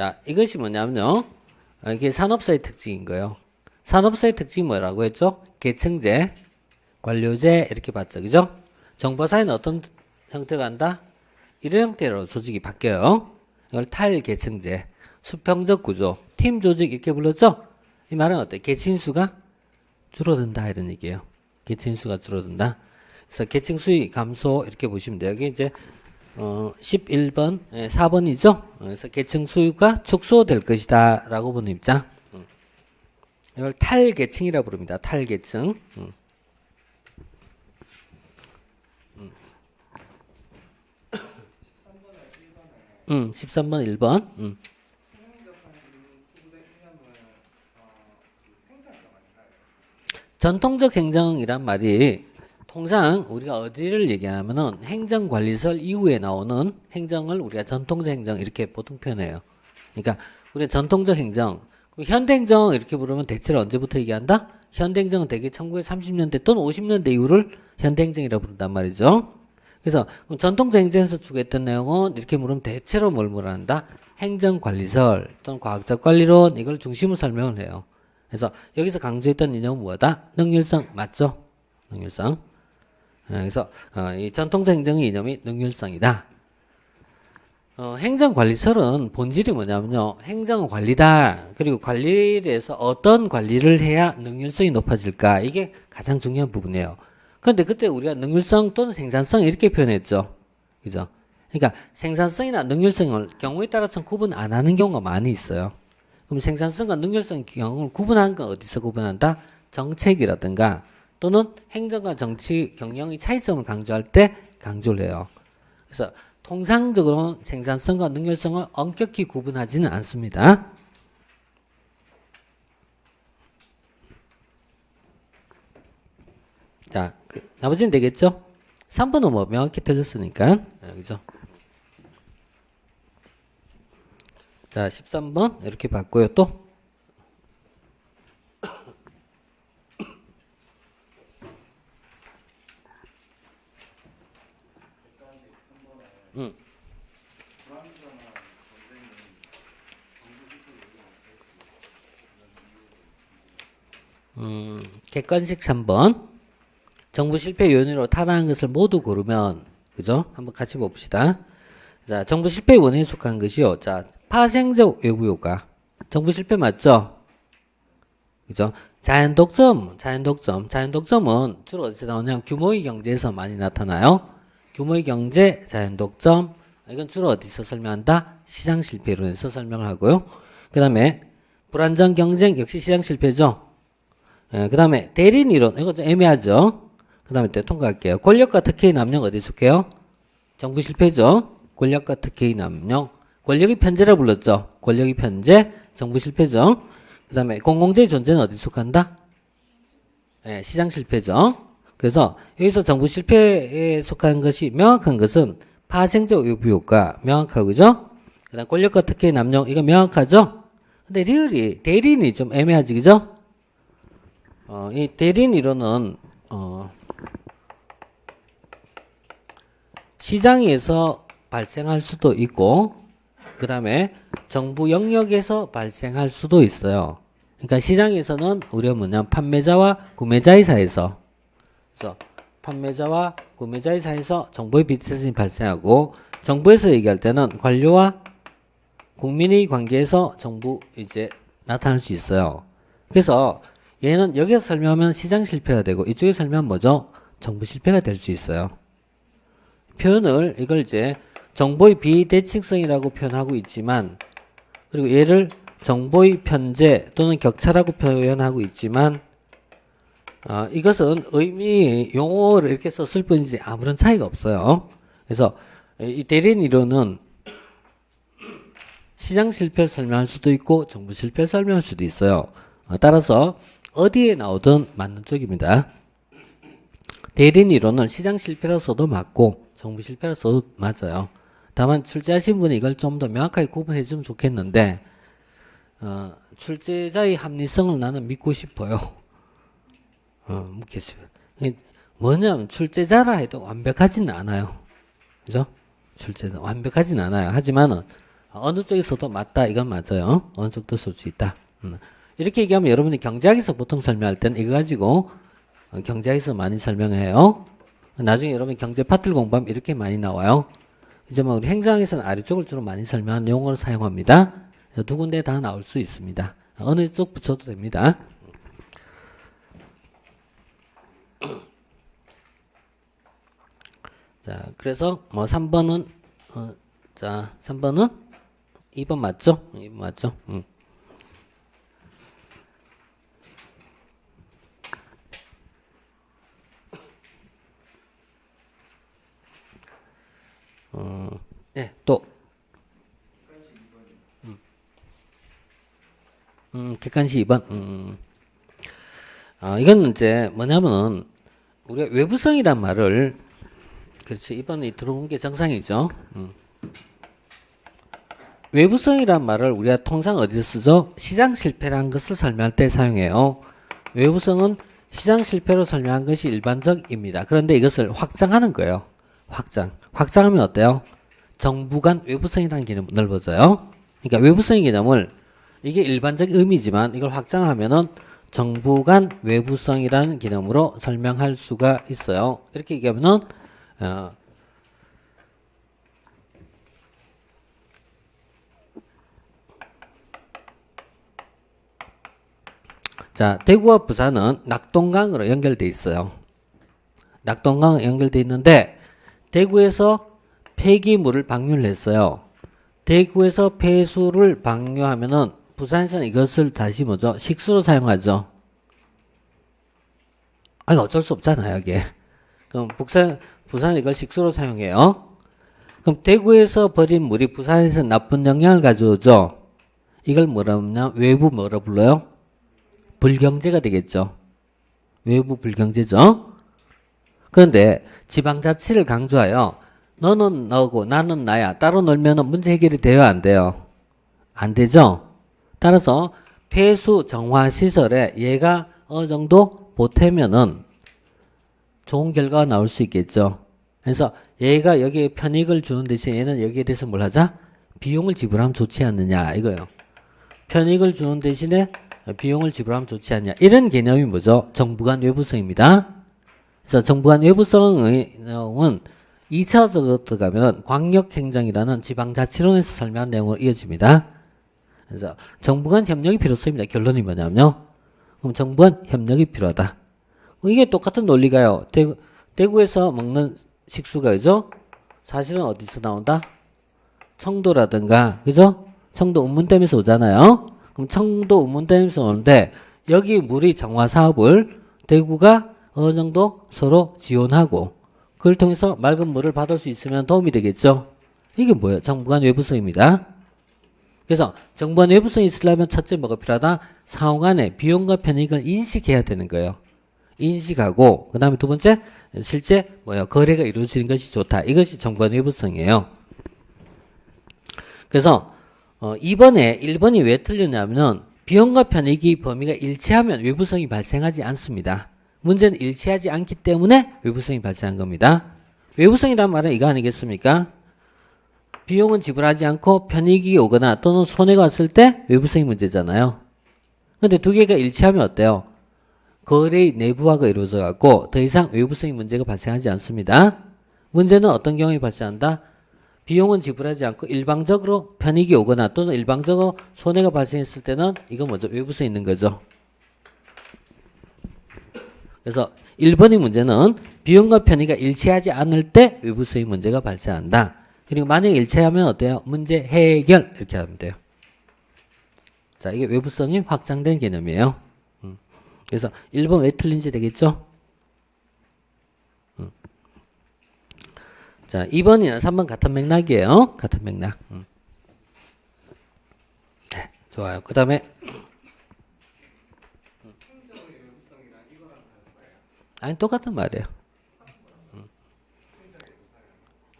자, 이것이 뭐냐면요. 이게 산업사의 특징인 거예요. 산업사의 특징이 뭐라고 했죠? 계층제, 관료제 이렇게 봤죠. 그죠? 정보사회는 어떤 형태가 한다? 이런 형태로 조직이 바뀌어요. 이걸 탈계층제, 수평적 구조, 팀 조직 이렇게 불렀죠? 이 말은 어때요? 계층수가 줄어든다 이런 얘기예요. 계층수가 줄어든다. 그래서 계층 수위 감소 이렇게 보시면 돼요. 여기 이제 11번, 4번이죠. 그래서 계층 수가 축소될 것이다 라고 보는 입장. 이걸 탈계층이라 부릅니다. 탈계층. 13번, 1번. 전통적 행정이란 말이 통상 우리가 어디를 얘기하면은 행정관리설 이후에 나오는 행정을 우리가 전통적 행정 이렇게 보통 표현해요. 그러니까 우리가 전통적 행정, 현대행정 이렇게 부르면 대체로 언제부터 얘기한다? 현대행정은 대개 1930년대 또는 50년대 이후를 현대행정이라고 부른단 말이죠. 그래서 그럼 전통적 행정에서 추구했던 내용은 이렇게 물으면 대체로 뭘 물어한다? 행정관리설 또는 과학적 관리론 이걸 중심으로 설명을 해요. 그래서 여기서 강조했던 이념은 뭐다? 능률성 맞죠? 능률성. 그래서 이 전통적 행정의 이념이 능률성이다. 행정관리설은 본질이 뭐냐면요. 행정은 관리다. 그리고 관리에 대해서 어떤 관리를 해야 능률성이 높아질까? 이게 가장 중요한 부분이에요. 그런데 그때 우리가 능률성 또는 생산성 이렇게 표현했죠. 그죠? 그러니까 생산성이나 능률성을 경우에 따라서는 구분 안 하는 경우가 많이 있어요. 그럼 생산성과 능률성 경우를 구분하는 건 어디서 구분한다? 정책이라든가 또는 행정과 정치 경영의 차이점을 강조할 때 강조를 해요. 그래서 통상적으로는 생산성과 능률성을 엄격히 구분하지는 않습니다. 자, 나머지는 되겠죠? 3번은 뭐 명확히 틀렸으니까. 그죠? 자, 13번 이렇게 봤고요. 또 객관식 3번. 정부 실패 요인으로 타당한 것을 모두 고르면, 그죠? 한번 같이 봅시다. 자, 정부 실패 원인에 속한 것이요. 자, 파생적 외부 효과. 정부 실패 맞죠? 그죠? 자연 독점. 자연독점은 주로 어디서 나오냐면 규모의 경제에서 많이 나타나요. 규모의 경제, 자연 독점. 이건 주로 어디서 설명한다? 시장 실패론에서 설명을 하고요. 그 다음에 불안정 경쟁 역시 시장 실패죠. 그 다음에 대리인 이론. 이거 좀 애매하죠? 그 다음에 또 통과할게요. 권력과 특혜의 남용 어디 속해요? 정부 실패죠. 권력과 특혜의 남용. 권력의 편제라 불렀죠. 권력의 편제, 정부 실패죠. 그 다음에 공공재의 존재는 어디 속한다? 시장 실패죠. 그래서 여기서 정부 실패에 속한 것이 명확한 것은 파생적 외부 효과 명확하고 그죠? 그 다음 권력과 특혜의 남용 이거 명확하죠? 근데 리얼이 대리인이 좀 애매하지 그죠? 이 대리인 이론은 시장에서 발생할 수도 있고 그 다음에 정부 영역에서 발생할 수도 있어요. 그러니까 시장에서는 우리가 뭐냐면 판매자와 구매자의 사이에서 그래서 판매자와 구매자의 사이에서 정보의 비트셋이 발생하고 정부에서 얘기할 때는 관료와 국민의 관계에서 정부 이제 나타날 수 있어요. 그래서 얘는 여기서 설명하면 시장 실패가 되고 이쪽에 설명하면 뭐죠? 정부 실패가 될 수 있어요. 표현을 이걸 이제 정보의 비대칭성이라고 표현하고 있지만 그리고 얘를 정보의 편제 또는 격차라고 표현하고 있지만 이것은 의미 용어를 이렇게 썼을 뿐이지 아무런 차이가 없어요. 그래서 이 대리인 이론은 시장 실패를 설명할 수도 있고 정부 실패를 설명할 수도 있어요. 따라서 어디에 나오든 맞는 쪽입니다. 대리인 이론은 시장 실패로서도 맞고 정부 실패로서도 맞아요. 다만 출제하신 분이 이걸 좀 더 명확하게 구분해 주면 좋겠는데 출제자의 합리성을 나는 믿고 싶어요. 묻겠습니다. 뭐냐면 출제자라 해도 완벽하지는 않아요. 그죠? 출제자 완벽하지는 않아요. 하지만은 어느 쪽에서도 맞다. 이건 맞아요. 어느 쪽도 쓸 수 있다. 이렇게 얘기하면 여러분이 경제학에서 보통 설명할 때는 이거 가지고 경제학에서 많이 설명해요. 나중에 여러분 경제 파트를 공부하면 이렇게 많이 나와요. 이제 뭐 우리 행정에서는 아래쪽을 주로 많이 설명하는 용어를 사용합니다. 그래서 두 군데 다 나올 수 있습니다. 어느 쪽 붙여도 됩니다. 자, 그래서 뭐 3번은 자, 3번은 2번 맞죠? 2번 맞죠? 네, 또. 객관식 2번. 이건 이제 뭐냐면은, 우리가 외부성이란 말을, 그렇지, 이번에 들어온 게 정상이죠. 외부성이란 말을 우리가 통상 어디서 쓰죠? 시장 실패라는 것을 설명할 때 사용해요. 외부성은 시장 실패로 설명한 것이 일반적입니다. 그런데 이것을 확장하는 거예요. 확장하면 어때요? 정부 간 외부성이라는 개념이 넓어져요. 그러니까 외부성의 개념을 이게 일반적 의미지만 이걸 확장하면은 정부 간 외부성이라는 개념으로 설명할 수가 있어요. 이렇게 얘기하면은 자, 대구와 부산은 낙동강으로 연결돼 있어요. 낙동강으로 연결돼 있는데 대구에서 폐기물을 방류를 했어요. 대구에서 폐수를 방류하면은 부산에서는 이것을 다시 뭐죠? 식수로 사용하죠. 아니 어쩔 수 없잖아요, 이게. 그럼 부산은 이걸 식수로 사용해요. 그럼 대구에서 버린 물이 부산에서 나쁜 영향을 가져오죠. 이걸 뭐라 하냐? 외부 뭐라 불러요? 불경제가 되겠죠. 외부 불경제죠. 그런데 지방자치를 강조하여 너는 너고 나는 나야 따로 놀면 문제 해결이 돼요, 안 돼요? 안 되죠. 따라서 폐수 정화 시설에 얘가 어느 정도 보태면은 좋은 결과가 나올 수 있겠죠. 그래서 얘가 여기에 편익을 주는 대신 얘는 여기에 대해서 뭘 하자? 비용을 지불하면 좋지 않느냐 이거예요. 편익을 주는 대신에 비용을 지불하면 좋지 않냐. 이런 개념이 뭐죠? 정부 간 외부성입니다. 그래서 정부 간 외부성의 내용은 2차적으로 들어가면 광역행정이라는 지방자치론에서 설명한 내용으로 이어집니다. 그래서 정부 간 협력이 필요성입니다. 결론이 뭐냐면요. 그럼 정부 간 협력이 필요하다. 이게 똑같은 논리가요. 대구에서 먹는 식수가 그죠? 사실은 어디서 나온다? 청도라든가 그죠? 청도 운문댐에서 오잖아요. 그럼 청도 운문댐에서 오는데 여기 물이 정화 사업을 대구가 어느 정도 서로 지원하고 그걸 통해서 맑은 물을 받을 수 있으면 도움이 되겠죠. 이게 뭐예요? 정부 간 외부성입니다. 그래서 정부 간 외부성이 있으려면 첫째 뭐가 필요하다? 상호 간의 비용과 편익을 인식해야 되는 거예요. 인식하고 그 다음에 두 번째 실제 뭐예요? 거래가 이루어지는 것이 좋다. 이것이 정부 간 외부성이에요. 그래서 2번에 1번이 왜 틀렸냐면은 비용과 편익이 범위가 일치하면 외부성이 발생하지 않습니다. 문제는 일치하지 않기 때문에 외부성이 발생한 겁니다. 외부성이란 말은 이거 아니겠습니까? 비용은 지불하지 않고 편익이 오거나 또는 손해가 왔을 때 외부성이 문제잖아요. 근데 두 개가 일치하면 어때요? 거래의 내부화가 이루어져 갖고 더 이상 외부성의 문제가 발생하지 않습니다. 문제는 어떤 경우에 발생한다? 비용은 지불하지 않고 일방적으로 편익이 오거나 또는 일방적으로 손해가 발생했을 때는 이거 뭐죠? 외부성이 있는 거죠. 그래서 1번의 문제는 비용과 편의가 일치하지 않을 때 외부성의 문제가 발생한다. 그리고 만약에 일치하면 어때요? 문제 해결 이렇게 하면 돼요. 자, 이게 외부성이 확장된 개념이에요. 그래서 1번 왜 틀린지 되겠죠? 자, 2번이나 3번 같은 맥락이에요. 같은 맥락. 네, 좋아요. 그 다음에 아니 똑같은 말이에요.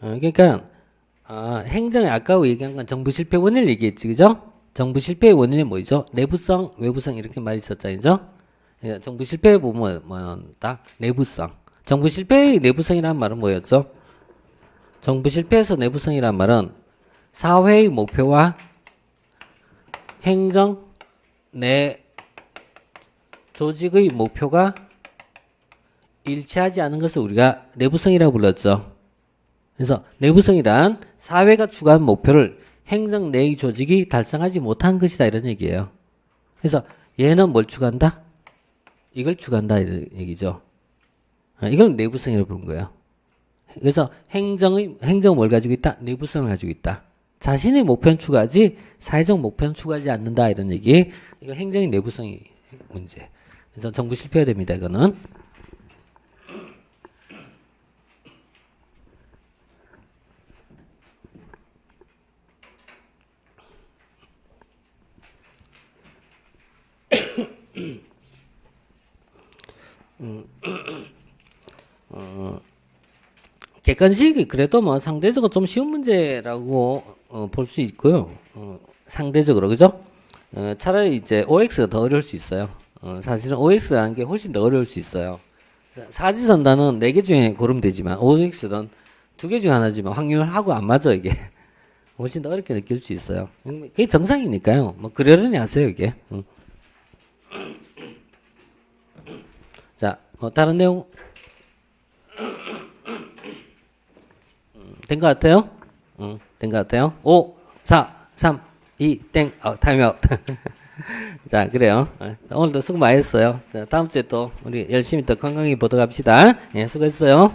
그러니까 행정에 아까 얘기한 건 정부 실패 원인을 얘기했지, 그죠? 정부 실패의 원인이 뭐죠? 내부성, 외부성 이렇게 말이 있었잖아요. 정부 실패에 보면 뭐다? 내부성. 정부 실패의 내부성이라는 말은 뭐였죠? 정부 실패에서 내부성이라는 말은 사회의 목표와 행정 내 조직의 목표가 일치하지 않은 것을 우리가 내부성이라고 불렀죠. 그래서 내부성이란 사회가 추구한 목표를 행정 내의 조직이 달성하지 못한 것이다 이런 얘기예요. 그래서 얘는 뭘 추구한다? 이걸 추구한다 이런 얘기죠. 이걸 내부성이라고 부른 거예요. 그래서 행정은 뭘 가지고 있다? 내부성을 가지고 있다. 자신의 목표는 추구하지 사회적 목표는 추구하지 않는다 이런 얘기. 이거 행정의 내부성이 문제. 그래서 정부 실패해야 됩니다. 이거는. 객관식이 그래도 뭐 상대적으로 좀 쉬운 문제라고 볼 수 있고요. 상대적으로 그죠? 차라리 이제 OX가 더 어려울 수 있어요. 사실은 OX라는 게 훨씬 더 어려울 수 있어요. 사지선단은 4개 중에 고르면 되지만 OX는 2개 중에 하나지만 확률하고 안 맞아 이게. 훨씬 더 어렵게 느낄 수 있어요. 그게 정상이니까요. 뭐 그러려니 하세요 이게. 자, 다른 내용 된 것 같아요? 된 것 같아요? 5, 4, 3, 2, 땡. 타임아웃. 자, 그래요. 오늘도 수고 많이 했어요. 자, 다음 주에 또 우리 열심히 또 건강히 보도록 합시다. 예, 수고했어요.